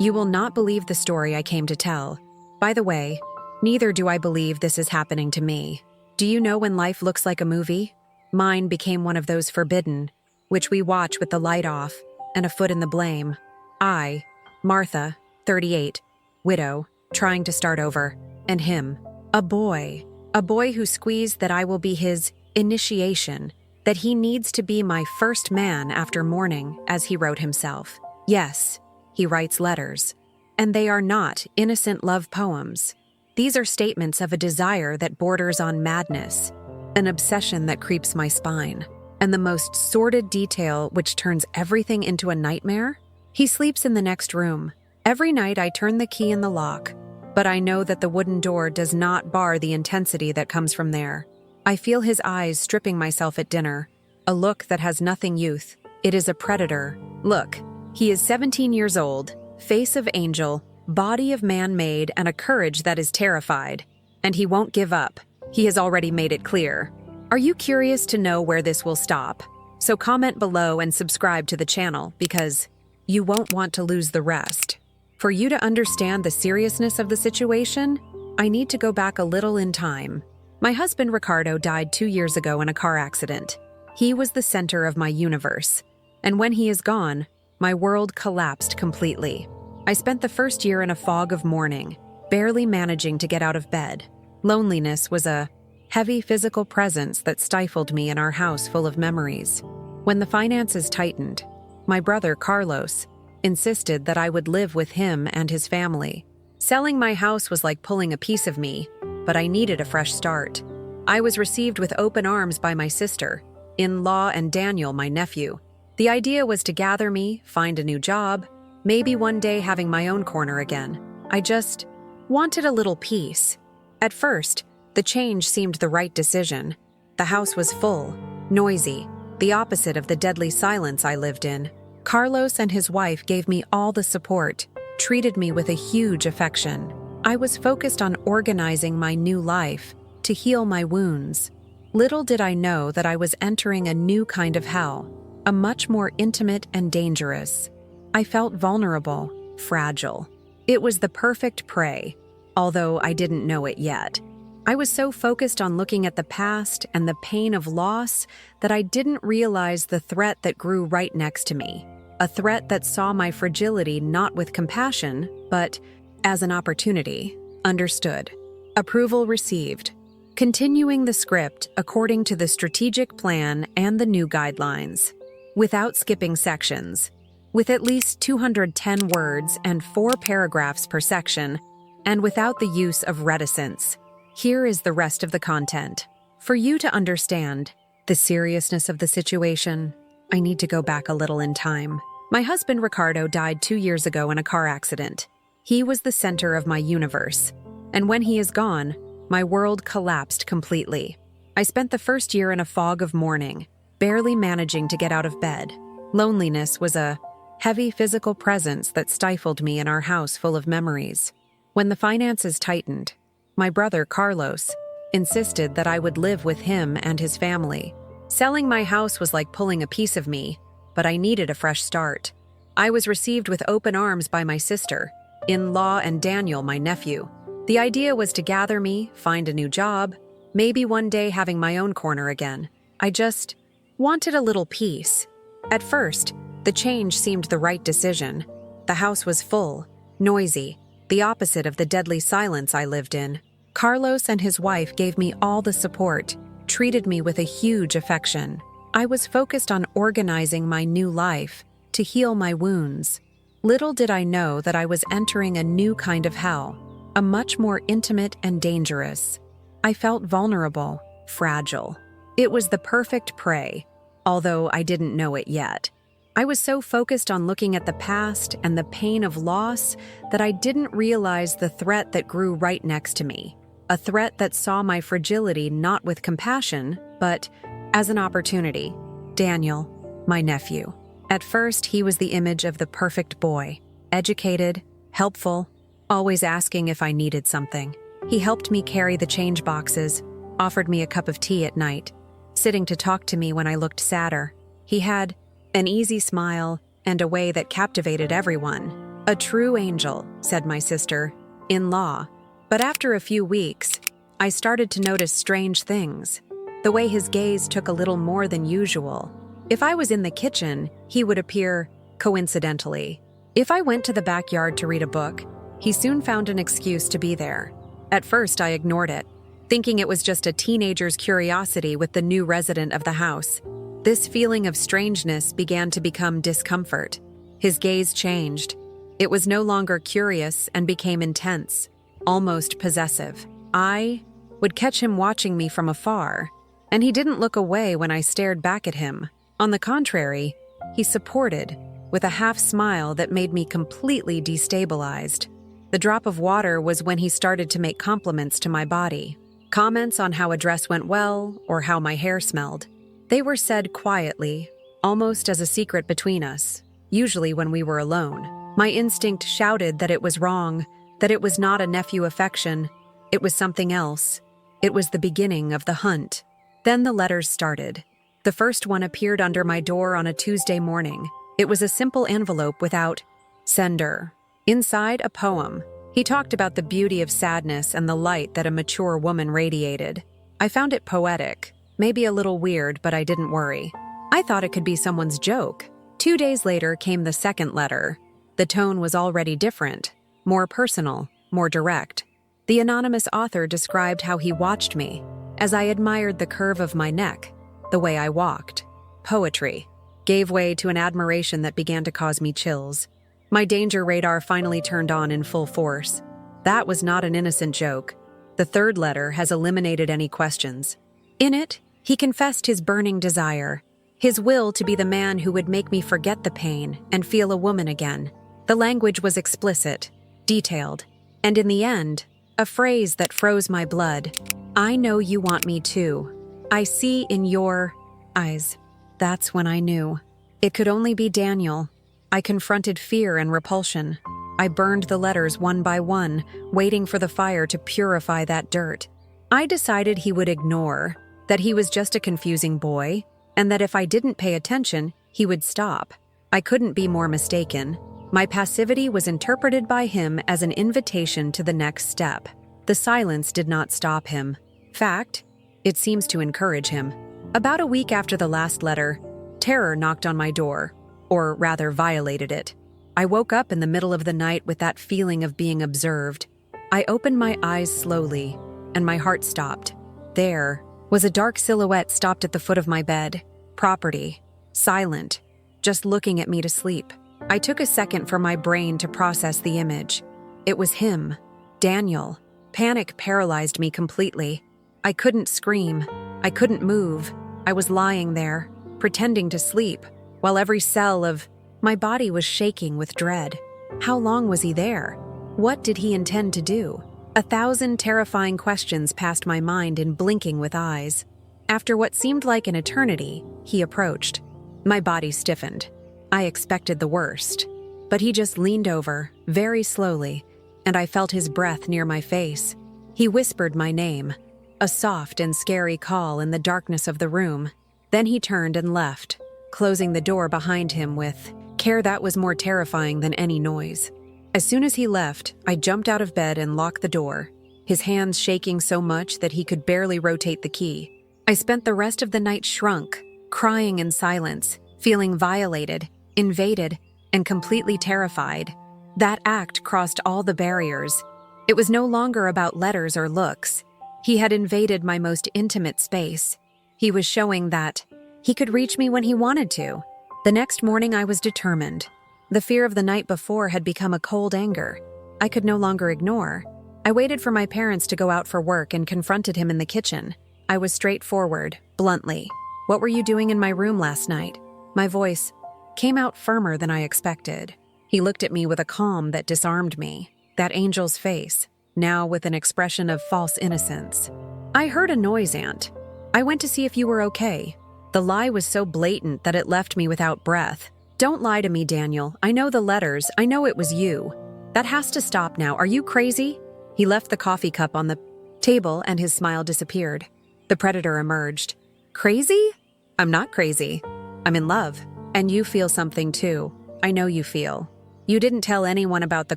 You will not believe the story I came to tell. By the way, neither do I believe this is happening to me. Do you know when life looks like a movie? Mine became one of those forbidden, which we watch with the light off and a foot in the blame. I, Martha, 38, widow, trying to start over, and him, a boy who squeezed that I will be his initiation, that he needs to be my first man after mourning, as he wrote himself. Yes, he writes letters, and they are not innocent love poems. These are statements of a desire that borders on madness, an obsession that creeps my spine, and the most sordid detail which turns everything into a nightmare. He sleeps in the next room. Every night I turn the key in the lock, but I know that the wooden door does not bar the intensity that comes from there. I feel his eyes stripping myself at dinner, a look that has nothing youth. It is a predator. Look, he is 17 years old, face of angel, body of man-made, and a courage that is terrified. And he won't give up. He has already made it clear. Are you curious to know where this will stop? So comment below and subscribe to the channel, because you won't want to lose the rest. For you to understand the seriousness of the situation, I need to go back a little in time. My husband Ricardo died 2 years ago in a car accident. He was the center of my universe. And when he is gone, my world collapsed completely. I spent the first year in a fog of mourning, barely managing to get out of bed. Loneliness was a heavy physical presence that stifled me in our house full of memories. When the finances tightened, my brother Carlos insisted that I would live with him and his family. Selling my house was like pulling a piece of me, but I needed a fresh start. I was received with open arms by my sister-in-law and Daniel, my nephew. The idea was to gather me, find a new job, maybe one day having my own corner again. I just wanted a little peace. At first, the change seemed the right decision. The house was full, noisy, the opposite of the deadly silence I lived in. Carlos and his wife gave me all the support, treated me with a huge affection. I was focused on organizing my new life to heal my wounds. Little did I know that I was entering a new kind of hell, a much more intimate and dangerous. I felt vulnerable, fragile. It was the perfect prey, although I didn't know it yet. I was so focused on looking at the past and the pain of loss that I didn't realize the threat that grew right next to me. A threat that saw my fragility not with compassion, but as an opportunity. Understood. Approval received. Continuing the script according to the strategic plan and the new guidelines. Without skipping sections. With at least 210 words and 4 paragraphs per section, and without the use of reticence. Here is the rest of the content. For you to understand the seriousness of the situation, I need to go back a little in time. My husband Ricardo died 2 years ago in a car accident. He was the center of my universe. And when he is gone, my world collapsed completely. I spent the first year in a fog of mourning, barely managing to get out of bed. Loneliness was a heavy physical presence that stifled me in our house full of memories. When the finances tightened, my brother Carlos insisted that I would live with him and his family. Selling my house was like pulling a piece of me, but I needed a fresh start. I was received with open arms by my sister-in-law and Daniel, my nephew. The idea was to gather me, find a new job, maybe one day having my own corner again. I just wanted a little peace. At first, the change seemed the right decision. The house was full, noisy, the opposite of the deadly silence I lived in. Carlos and his wife gave me all the support, treated me with a huge affection. I was focused on organizing my new life to heal my wounds. Little did I know that I was entering a new kind of hell, a much more intimate and dangerous. I felt vulnerable, fragile. It was the perfect prey, although I didn't know it yet. I was so focused on looking at the past and the pain of loss that I didn't realize the threat that grew right next to me. A threat that saw my fragility not with compassion, but as an opportunity. Daniel, my nephew. At first, he was the image of the perfect boy. Educated, helpful, always asking if I needed something. He helped me carry the change boxes, offered me a cup of tea at night, sitting to talk to me when I looked sadder. He had an easy smile and a way that captivated everyone. "A true angel," said my sister-in-law. But after a few weeks, I started to notice strange things. The way his gaze took a little more than usual. If I was in the kitchen, he would appear coincidentally. If I went to the backyard to read a book, he soon found an excuse to be there. At first, I ignored it, thinking it was just a teenager's curiosity with the new resident of the house. This feeling of strangeness began to become discomfort. His gaze changed. It was no longer curious and became intense, almost possessive. I would catch him watching me from afar, and he didn't look away when I stared back at him. On the contrary, he supported, with a half-smile that made me completely destabilized. The drop of water was when he started to make compliments to my body. Comments on how a dress went well or how my hair smelled. They were said quietly, almost as a secret between us, usually when we were alone. My instinct shouted that it was wrong, that it was not a nephew affection. It was something else. It was the beginning of the hunt. Then the letters started. The first one appeared under my door on a Tuesday morning. It was a simple envelope without sender. Inside, a poem. He talked about the beauty of sadness and the light that a mature woman radiated. I found it poetic, maybe a little weird, but I didn't worry. I thought it could be someone's joke. 2 days later came the second letter. The tone was already different, more personal, more direct. The anonymous author described how he watched me, as I admired the curve of my neck, the way I walked. Poetry gave way to an admiration that began to cause me chills. My danger radar finally turned on in full force. That was not an innocent joke. The third letter has eliminated any questions. In it, he confessed his burning desire, his will to be the man who would make me forget the pain and feel a woman again. The language was explicit, detailed, and in the end, a phrase that froze my blood. "I know you want me too. I see in your eyes." That's when I knew. It could only be Daniel. I confronted fear and repulsion. I burned the letters one by one, waiting for the fire to purify that dirt. I decided he would ignore, that he was just a confusing boy, and that if I didn't pay attention, he would stop. I couldn't be more mistaken. My passivity was interpreted by him as an invitation to the next step. The silence did not stop him. Fact, it seems to encourage him. About a week after the last letter, terror knocked on my door, or rather violated it. I woke up in the middle of the night with that feeling of being observed. I opened my eyes slowly, and my heart stopped. There was a dark silhouette stopped at the foot of my bed. Property. Silent. Just looking at me to sleep. I took a second for my brain to process the image. It was him. Daniel. Panic paralyzed me completely. I couldn't scream. I couldn't move. I was lying there, pretending to sleep, while every cell of my body was shaking with dread. How long was he there? What did he intend to do? 1,000 terrifying questions passed my mind in blinking with eyes. After what seemed like an eternity, he approached. My body stiffened. I expected the worst. But he just leaned over, very slowly, and I felt his breath near my face. He whispered my name, a soft and scary call in the darkness of the room. Then he turned and left, closing the door behind him with care that was more terrifying than any noise. As soon as he left, I jumped out of bed and locked the door, his hands shaking so much that he could barely rotate the key. I spent the rest of the night shrunk, crying in silence, feeling violated, invaded, and completely terrified. That act crossed all the barriers. It was no longer about letters or looks. He had invaded my most intimate space. He was showing that he could reach me when he wanted to. The next morning I was determined. The fear of the night before had become a cold anger I could no longer ignore. I waited for my parents to go out for work and confronted him in the kitchen. I was straightforward, bluntly. "What were you doing in my room last night?" My voice came out firmer than I expected. He looked at me with a calm that disarmed me. That angel's face, now with an expression of false innocence. "I heard a noise, Aunt. I went to see if you were okay." The lie was so blatant that it left me without breath. "Don't lie to me, Daniel. I know the letters. I know it was you. That has to stop now. Are you crazy?" He left the coffee cup on the table and his smile disappeared. The predator emerged. "Crazy? I'm not crazy. I'm in love. And you feel something too. I know you feel. You didn't tell anyone about the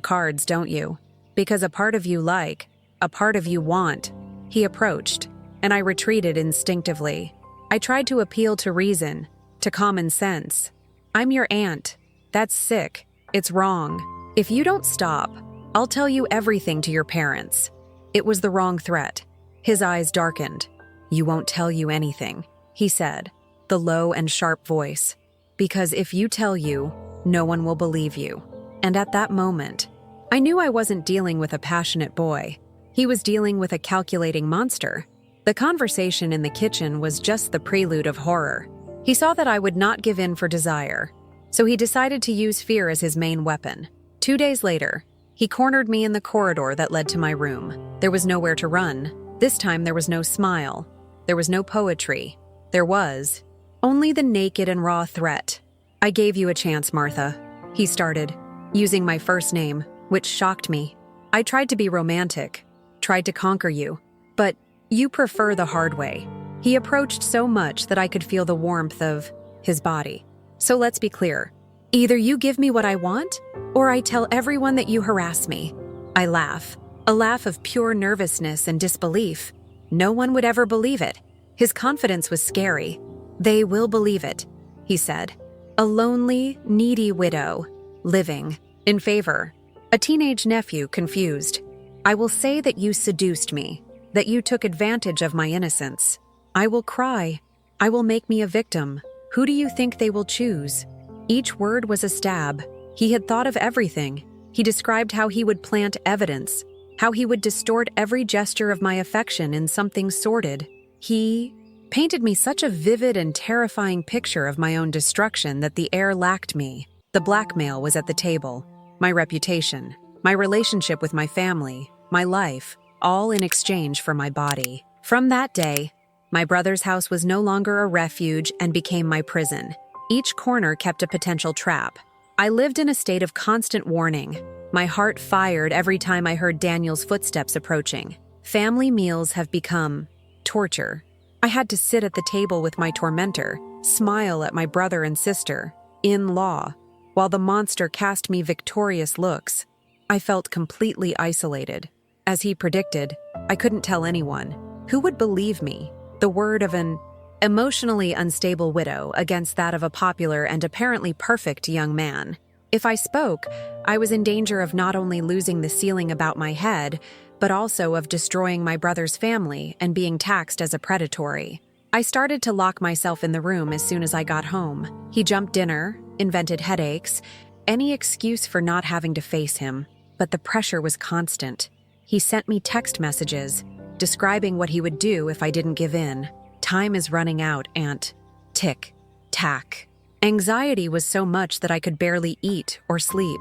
cards, don't you? Because a part of you like, a part of you want. He approached, and I retreated instinctively. I tried to appeal to reason, to common sense. I'm your aunt. That's sick. It's wrong. If you don't stop, I'll tell you everything to your parents. It was the wrong threat. His eyes darkened. You won't tell you anything, he said, the low and sharp voice. Because if you tell you, no one will believe you. And at that moment, I knew I wasn't dealing with a passionate boy. He was dealing with a calculating monster. The conversation in the kitchen was just the prelude of horror. He saw that I would not give in for desire, so he decided to use fear as his main weapon. 2 days later, he cornered me in the corridor that led to my room. There was nowhere to run. This time there was no smile. There was no poetry. There was only the naked and raw threat. I gave you a chance, Martha, he started, using my first name, which shocked me. I tried to be romantic, tried to conquer you, but you prefer the hard way. He approached so much that I could feel the warmth of his body. So let's be clear. Either you give me what I want, or I tell everyone that you harass me. I laugh, a laugh of pure nervousness and disbelief. No one would ever believe it. His confidence was scary. They will believe it, he said. A lonely, needy widow, living, in favor. A teenage nephew, confused. I will say that you seduced me, that you took advantage of my innocence. I will cry. I will make me a victim. Who do you think they will choose? Each word was a stab. He had thought of everything. He described how he would plant evidence, how he would distort every gesture of my affection in something sordid. He painted me such a vivid and terrifying picture of my own destruction that the air lacked me. The blackmail was at the table. My reputation, my relationship with my family, my life, all in exchange for my body. From that day, my brother's house was no longer a refuge and became my prison. Each corner kept a potential trap. I lived in a state of constant warning. My heart fired every time I heard Daniel's footsteps approaching. Family meals have become torture. I had to sit at the table with my tormentor, smile at my brother and sister, in-law, while the monster cast me victorious looks. I felt completely isolated. As he predicted, I couldn't tell anyone. Who would believe me? The word of an emotionally unstable widow against that of a popular and apparently perfect young man. If I spoke, I was in danger of not only losing the ceiling about my head, but also of destroying my brother's family and being taxed as a predatory. I started to lock myself in the room as soon as I got home. He jumped dinner, invented headaches, any excuse for not having to face him, but the pressure was constant. He sent me text messages, describing what he would do if I didn't give in. Time is running out, Aunt. Tick, tack. Anxiety was so much that I could barely eat or sleep.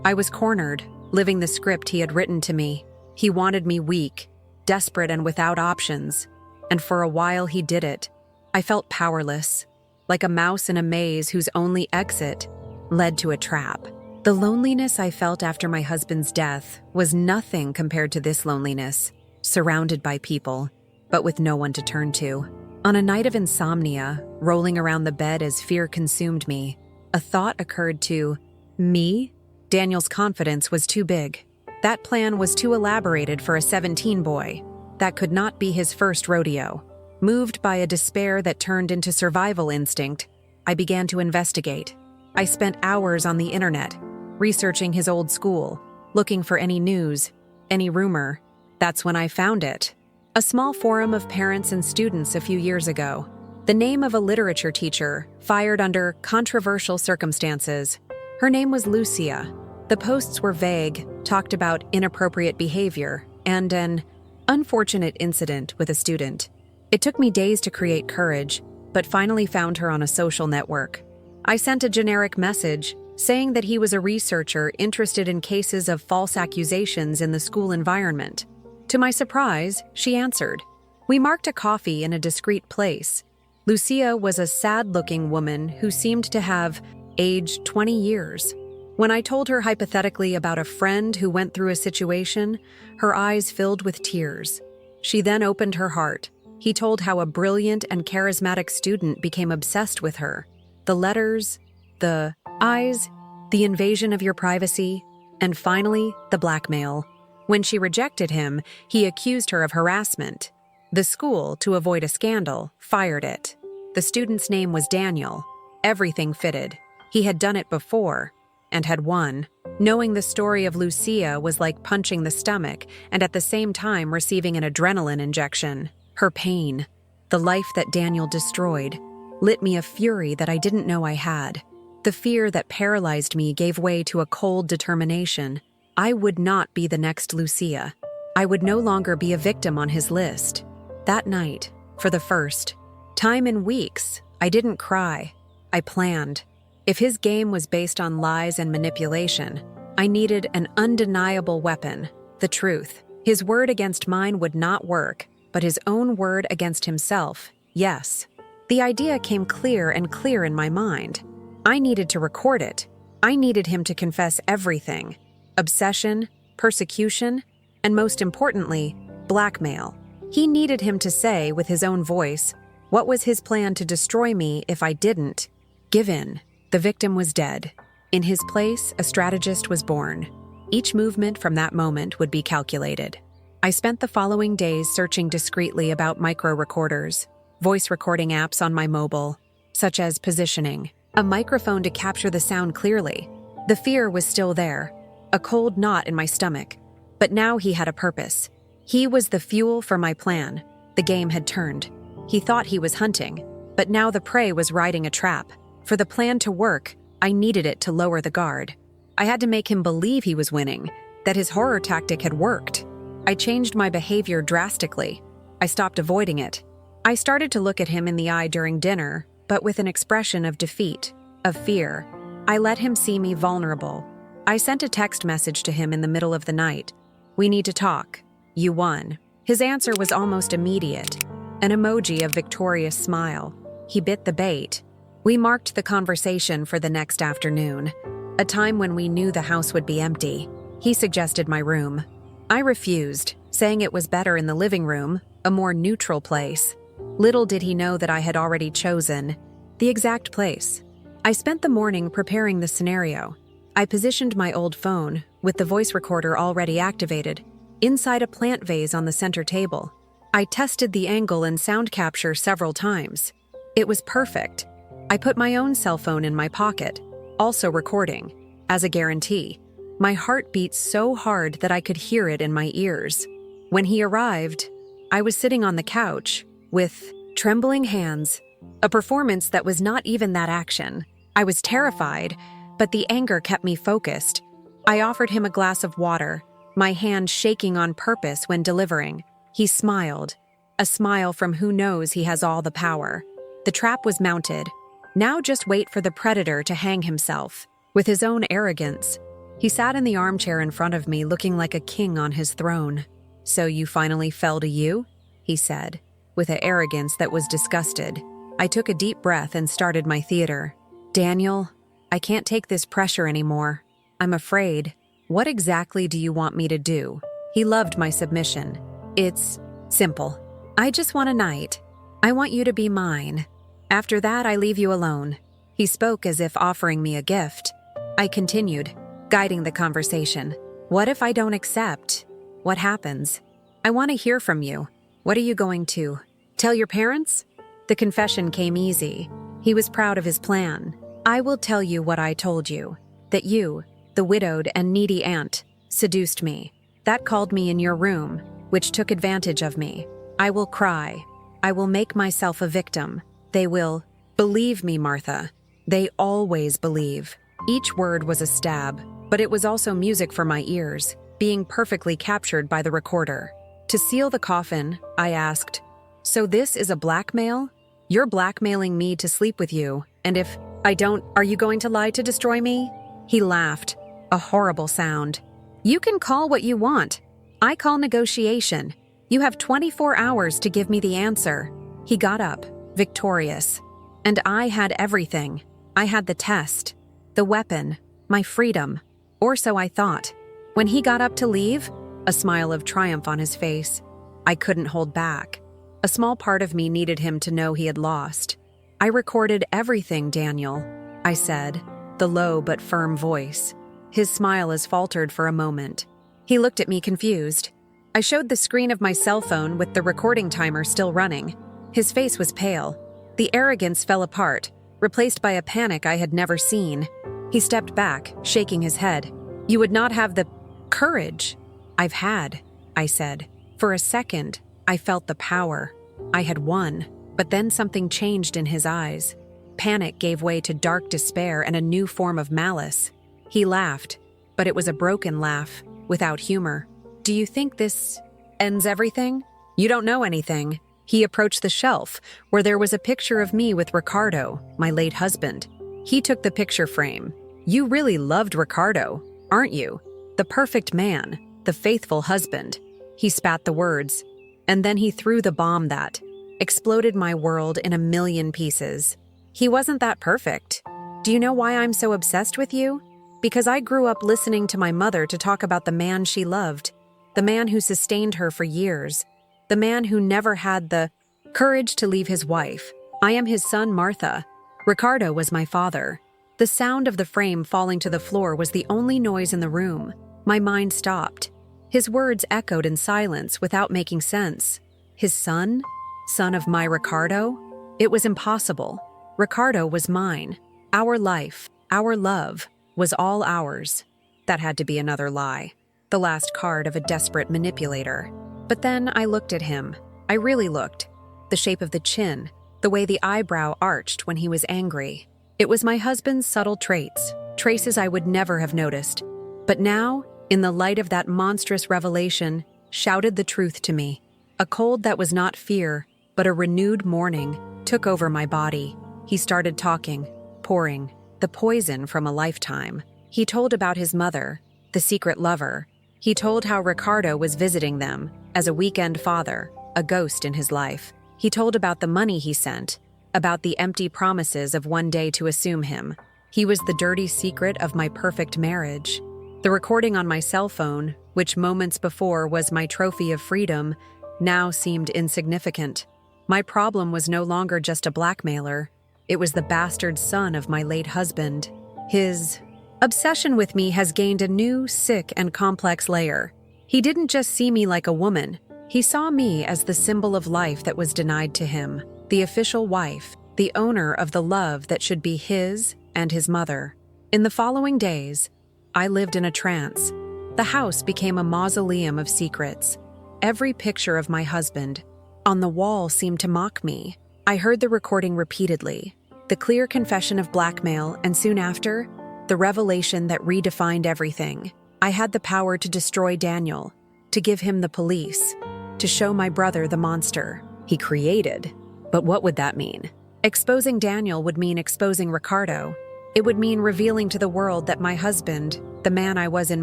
I was cornered, living the script he had written to me. He wanted me weak, desperate and without options. And for a while he did it. I felt powerless, like a mouse in a maze whose only exit led to a trap. The loneliness I felt after my husband's death was nothing compared to this loneliness, surrounded by people, but with no one to turn to. On a night of insomnia, rolling around the bed as fear consumed me, a thought occurred to me. Daniel's confidence was too big. That plan was too elaborated for a 17 boy. That could not be his first rodeo. Moved by a despair that turned into survival instinct, I began to investigate. I spent hours on the internet, researching his old school, looking for any news, any rumor. That's when I found it. A small forum of parents and students a few years ago. The name of a literature teacher, fired under controversial circumstances. Her name was Lucia. The posts were vague, talked about inappropriate behavior, and an unfortunate incident with a student. It took me days to create courage, but finally found her on a social network. I sent a generic message saying that he was a researcher interested in cases of false accusations in the school environment. To my surprise, she answered. We marked a coffee in a discreet place. Lucia was a sad-looking woman who seemed to have aged 20 years. When I told her hypothetically about a friend who went through a situation, her eyes filled with tears. She then opened her heart. He told how a brilliant and charismatic student became obsessed with her. The letters, the eyes, the invasion of your privacy, and finally, the blackmail. When she rejected him, he accused her of harassment. The school, to avoid a scandal, fired it. The student's name was Daniel. Everything fitted. He had done it before and had won. Knowing the story of Lucia was like punching the stomach and at the same time receiving an adrenaline injection. Her pain, the life that Daniel destroyed, lit me a fury that I didn't know I had. The fear that paralyzed me gave way to a cold determination. I would not be the next Lucia. I would no longer be a victim on his list. That night, for the first time in weeks, I didn't cry. I planned. If his game was based on lies and manipulation, I needed an undeniable weapon, the truth. His word against mine would not work, but his own word against himself, yes. The idea came clear and clear in my mind. I needed to record it. I needed him to confess everything. Obsession, persecution, and most importantly, blackmail. He needed him to say, with his own voice, what was his plan to destroy me if I didn't give in. The victim was dead. In his place, a strategist was born. Each movement from that moment would be calculated. I spent the following days searching discreetly about micro-recorders, voice recording apps on my mobile, such as positioning, a microphone to capture the sound clearly. The fear was still there, a cold knot in my stomach. But now he had a purpose. He was the fuel for my plan. The game had turned. He thought he was hunting, but now the prey was riding a trap. For the plan to work, I needed it to lower the guard. I had to make him believe he was winning, that his horror tactic had worked. I changed my behavior drastically. I stopped avoiding it. I started to look at him in the eye during dinner, but with an expression of defeat, of fear. I let him see me vulnerable. I sent a text message to him in the middle of the night. "We need to talk. You won." His answer was almost immediate, an emoji of victorious smile. He bit the bait. We marked the conversation for the next afternoon, a time when we knew the house would be empty. He suggested my room. I refused, saying it was better in the living room, a more neutral place. Little did he know that I had already chosen the exact place. I spent the morning preparing the scenario. I positioned my old phone, with the voice recorder already activated, inside a plant vase on the center table. I tested the angle and sound capture several times. It was perfect. I put my own cell phone in my pocket, also recording, as a guarantee. My heart beat so hard that I could hear it in my ears. When he arrived, I was sitting on the couch, with trembling hands, a performance that was not even that action. I was terrified, but the anger kept me focused. I offered him a glass of water, my hand shaking on purpose when delivering. He smiled, a smile from who knows he has all the power. The trap was mounted. Now just wait for the predator to hang himself. With his own arrogance, he sat in the armchair in front of me looking like a king on his throne. "So you finally fell to you?" he said, with an arrogance that was disgusted. I took a deep breath and started my theater. "Daniel, I can't take this pressure anymore. I'm afraid. What exactly do you want me to do?" He loved my submission. "It's simple. I just want a night. I want you to be mine. After that, I leave you alone." He spoke as if offering me a gift. I continued, guiding the conversation. "What if I don't accept? What happens? I want to hear from you. What are you going to tell your parents?" The confession came easy. He was proud of his plan. "I will tell you what I told you, that you, the widowed and needy aunt, seduced me. That called me in your room, which took advantage of me. I will cry. I will make myself a victim. They will believe me, Martha. They always believe." Each word was a stab, but it was also music for my ears, being perfectly captured by the recorder. To seal the coffin, I asked, "So this is a blackmail? You're blackmailing me to sleep with you, and if I don't, are you going to lie to destroy me?" He laughed, a horrible sound. "You can call what you want. I call negotiation. You have 24 hours to give me the answer." He got up, victorious. And I had everything. I had the test, the weapon, my freedom, or so I thought. When he got up to leave, a smile of triumph on his face, I couldn't hold back. A small part of me needed him to know he had lost. "I recorded everything, Daniel," I said, the low but firm voice. His smile has faltered for a moment. He looked at me confused. I showed the screen of my cell phone with the recording timer still running. His face was pale. The arrogance fell apart, replaced by a panic I had never seen. He stepped back, shaking his head. "You would not have the courage." "I've had," I said. For a second, I felt the power. I had won, but then something changed in his eyes. Panic gave way to dark despair and a new form of malice. He laughed, but it was a broken laugh, without humor. "Do you think this ends everything? You don't know anything." He approached the shelf, where there was a picture of me with Ricardo, my late husband. He took the picture frame. "You really loved Ricardo, aren't you? The perfect man, the faithful husband." He spat the words, and then he threw the bomb that exploded my world in a million pieces. "He wasn't that perfect. Do you know why I'm so obsessed with you? Because I grew up listening to my mother to talk about the man she loved, the man who sustained her for years, the man who never had the courage to leave his wife. I am his son, Martha. Ricardo was my father." The sound of the frame falling to the floor was the only noise in the room. My mind stopped. His words echoed in silence without making sense. His son? Son of my Ricardo? It was impossible. Ricardo was mine. Our life, our love, was all ours. That had to be another lie. The last card of a desperate manipulator. But then I looked at him. I really looked. The shape of the chin, the way the eyebrow arched when he was angry. It was my husband's subtle traits, traces I would never have noticed. But now, in the light of that monstrous revelation, shouted the truth to me. A cold that was not fear, but a renewed mourning, took over my body. He started talking, pouring, the poison from a lifetime. He told about his mother, the secret lover. He told how Ricardo was visiting them, as a weekend father, a ghost in his life. He told about the money he sent, about the empty promises of one day to assume him. He was the dirty secret of my perfect marriage. The recording on my cell phone, which moments before was my trophy of freedom, now seemed insignificant. My problem was no longer just a blackmailer. It was the bastard son of my late husband. His obsession with me has gained a new, sick, and complex layer. He didn't just see me like a woman. He saw me as the symbol of life that was denied to him, the official wife, the owner of the love that should be his and his mother. In the following days, I lived in a trance. The house became a mausoleum of secrets. Every picture of my husband on the wall seemed to mock me. I heard the recording repeatedly, the clear confession of blackmail, and soon after, the revelation that redefined everything. I had the power to destroy Daniel, to give him the police, to show my brother the monster he created. But what would that mean? Exposing Daniel would mean exposing Ricardo. It would mean revealing to the world that my husband, the man I was in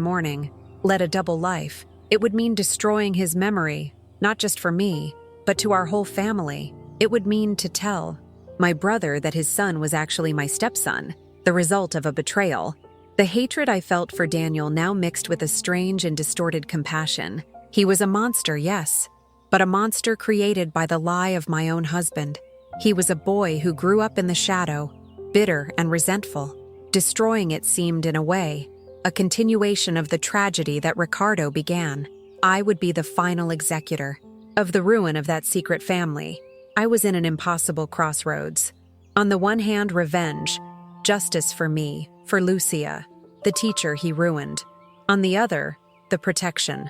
mourning, led a double life. It would mean destroying his memory, not just for me, but to our whole family. It would mean to tell my brother that his son was actually my stepson, the result of a betrayal. The hatred I felt for Daniel now mixed with a strange and distorted compassion. He was a monster, yes, but a monster created by the lie of my own husband. He was a boy who grew up in the shadow, bitter and resentful. Destroying it seemed, in a way, a continuation of the tragedy that Ricardo began. I would be the final executor of the ruin of that secret family. I was in an impossible crossroads. On the one hand, revenge, justice for me, for Lucia, the teacher he ruined. On the other, the protection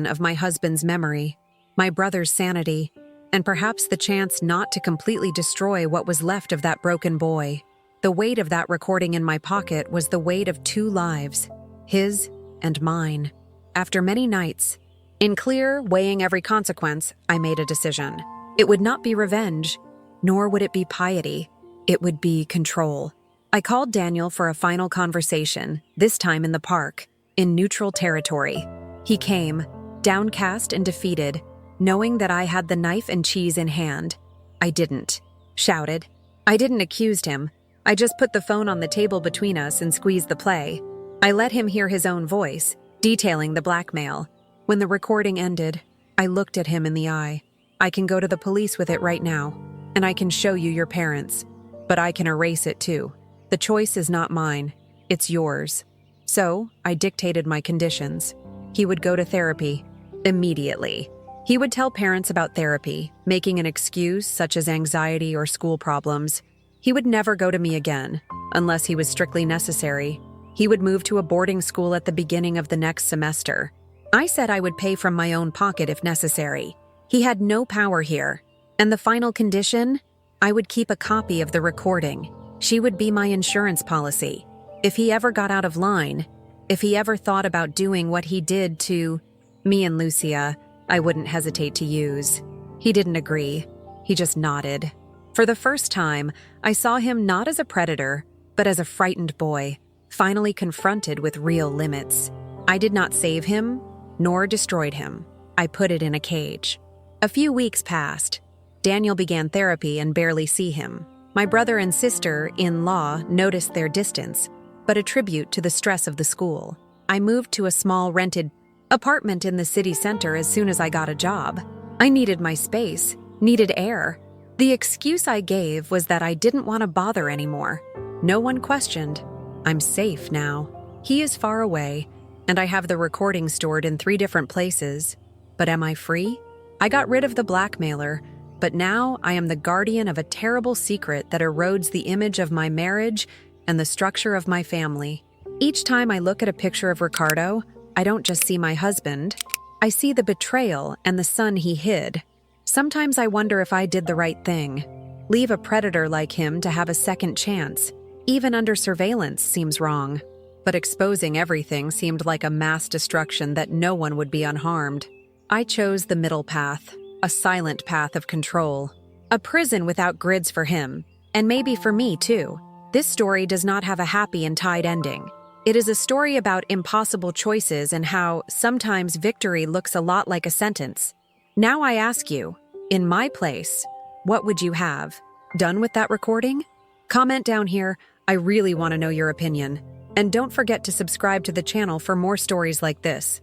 of my husband's memory, my brother's sanity, and perhaps the chance not to completely destroy what was left of that broken boy. The weight of that recording in my pocket was the weight of two lives, his and mine. After many nights, in clear, weighing every consequence, I made a decision. It would not be revenge, nor would it be piety. It would be control. I called Daniel for a final conversation, this time in the park, in neutral territory. He came, downcast and defeated, knowing that I had the knife and cheese in hand. I didn't. Shouted. I didn't accuse him. I just put the phone on the table between us and squeezed the play. I let him hear his own voice, detailing the blackmail. When the recording ended, I looked at him in the eye. I can go to the police with it right now, and I can show you your parents, but I can erase it too. The choice is not mine, it's yours. So, I dictated my conditions. He would go to therapy. Immediately. He would tell parents about therapy, making an excuse such as anxiety or school problems. He would never go to me again, unless he was strictly necessary. He would move to a boarding school at the beginning of the next semester. I said I would pay from my own pocket if necessary. He had no power here. And the final condition? I would keep a copy of the recording. She would be my insurance policy. If he ever got out of line, if he ever thought about doing what he did to me and Lucia, I wouldn't hesitate to use. He didn't agree. He just nodded. For the first time, I saw him not as a predator, but as a frightened boy, finally confronted with real limits. I did not save him, nor destroyed him. I put it in a cage. A few weeks passed. Daniel began therapy and barely see him. My brother and sister-in-law noticed their distance, but attribute to the stress of the school. I moved to a small rented apartment in the city center as soon as I got a job. I needed my space, needed air. The excuse I gave was that I didn't want to bother anymore. No one questioned. I'm safe now. He is far away, and I have the recording stored in 3 different places. But am I free? I got rid of the blackmailer, but now I am the guardian of a terrible secret that erodes the image of my marriage and the structure of my family. Each time I look at a picture of Ricardo, I don't just see my husband. I see the betrayal and the son he hid. Sometimes I wonder if I did the right thing. Leave a predator like him to have a second chance, even under surveillance, seems wrong. But exposing everything seemed like a mass destruction that no one would be unharmed. I chose the middle path, a silent path of control. A prison without grids for him, and maybe for me too. This story does not have a happy and tied ending. It is a story about impossible choices and how sometimes victory looks a lot like a sentence. Now I ask you, in my place, what would you have? Done with that recording? Comment down here. I really want to know your opinion. And don't forget to subscribe to the channel for more stories like this.